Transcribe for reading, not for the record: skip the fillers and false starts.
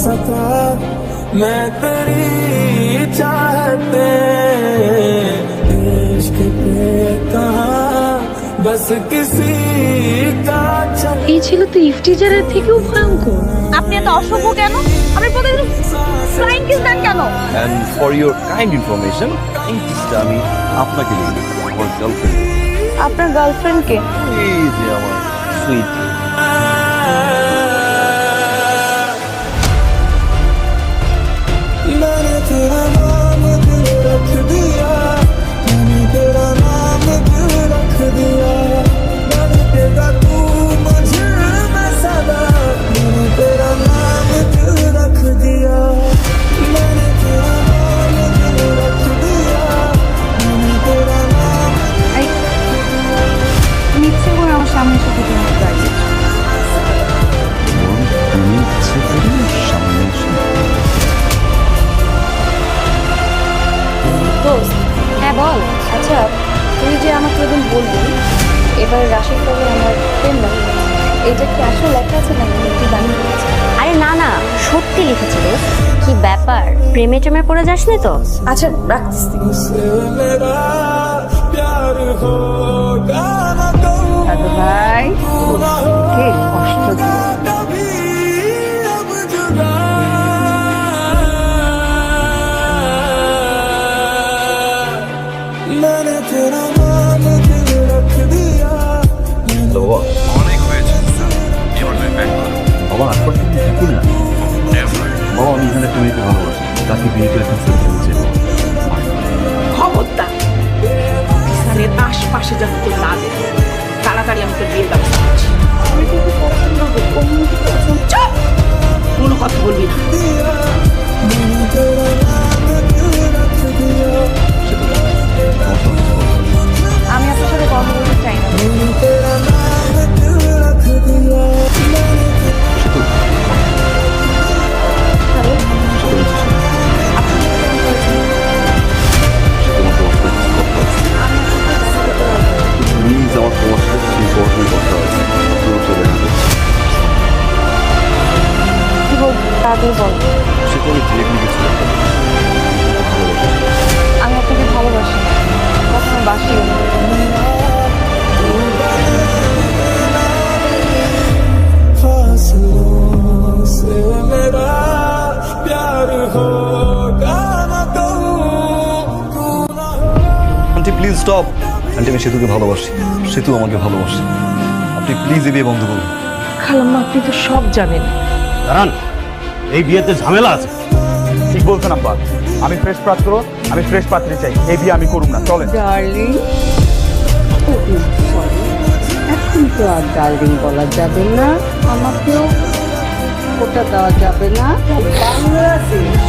सका मैं तेरी चाहते इश्क पे कहा बस किसी का এই ছিল তো ইফতিজারের থেকেও ভয়ঙ্কর। আপনি এত অসভ্য কেন? আপনি প্রতিদিন ফ্লাইং কিস দেন কেন? And for your kind information, এই কিসটা আমি আপনাকে লিখি আমার গার্লফ্রেন্ড। আপনার গার্লফ্রেন্ডকে? এই যে আমার সুইট। मैंने तेरा नाम दिल रख दिया मैंने तेरा नाम दिल रख दिया मैंने तेरा तू मुझे मैं सदा मैंने तेरा नाम दिल रख दिया मैंने तेरा नाम दिल रख दिया मैंने तेरा नाम মিথ্যে করে আমার সামনে এসে থেকে দাঁড়িয়ে তুমি ইচ্ছে করে সামনে এসে দোস্ত। হ্যাঁ বল। আচ্ছা তুই যে আমাকে এদিন বললি এবার রাশির পরে আমার প্রেম লাগে, এটা কি আসলে লেখা আছে নাকি একটু দামি লিখেছে? আরে না না, সত্যি লিখেছি দোস্ত। কি ব্যাপার, প্রেমে টেমে পড়ে যাসনি তো? আচ্ছা রাখতেছি। से मेरा प्यार होगा ना দাদু ভাই কে কষ্ট দিল। कभी अब जुदा मैंने तेरा नाम दिल रख दिया তো অনেক হয়েছে এবার তুমি ব্যাক করো। বাবা আজকাল কিন্তু থাকি না বাবা, আমি এখানে একটা মেয়েকে ভালোবাসি, তাকে বিয়ে করে ফেলতে বলছে। খবরদার ইসানের আশপাশে যেন কেউ না দেখে, তাড়াতাড়ি আমি তোর বিয়ের ব্যবস্থা করছি। চুপ! কোনো কথা বলবি না। मैंने तेरा नाम दिल रख दिया আমি আপনার সাথে কথা বলতে চাই না। मैंने तेरा नाम दिल रख दिया সেতু হ্যালো, সেতু আপনি কি ফোন করেছেন? তোমার তোমার সাথে কিছু কথা আছে। প্লিজ আমার তোমার সাথে কিছু ইম্পর্টেন্ট কথা আছে, তুমি চলে যাবে। কি বলবো তাড়াতাড়ি বল। সেতু আমি ডিরেক্টলি কিছু বলতে পারি না। ভালোবাসি। আমি আপনাকে ভালোবাসি, কখনো বাসিও না। फासलों से मेरा प्यार होगा ना तू ना আন্টি প্লিজ স্টপ। আন্টি আমি সেতুকে ভালোবাসি, সেতু আমাকে ভালোবাসে। আপনি প্লিজ এই বিয়ে বন্ধ করুন। খালাম্মা আপনি তো সব জানেন। দাঁড়ান, এই বিয়েতে ঝামেলা আছে। ঠিক বলছেন আব্বা, আমি ফ্রেশ পাত্র, আমি ফ্রেশ পাত্রী চাই, এই বিয়ে আমি করুম না, চলেন। ডার্লিং, এখন তো আর ডার্লিং বলা যাবে না, আমাকেও ওটা দেওয়া যাবে না। বাংলাদেশ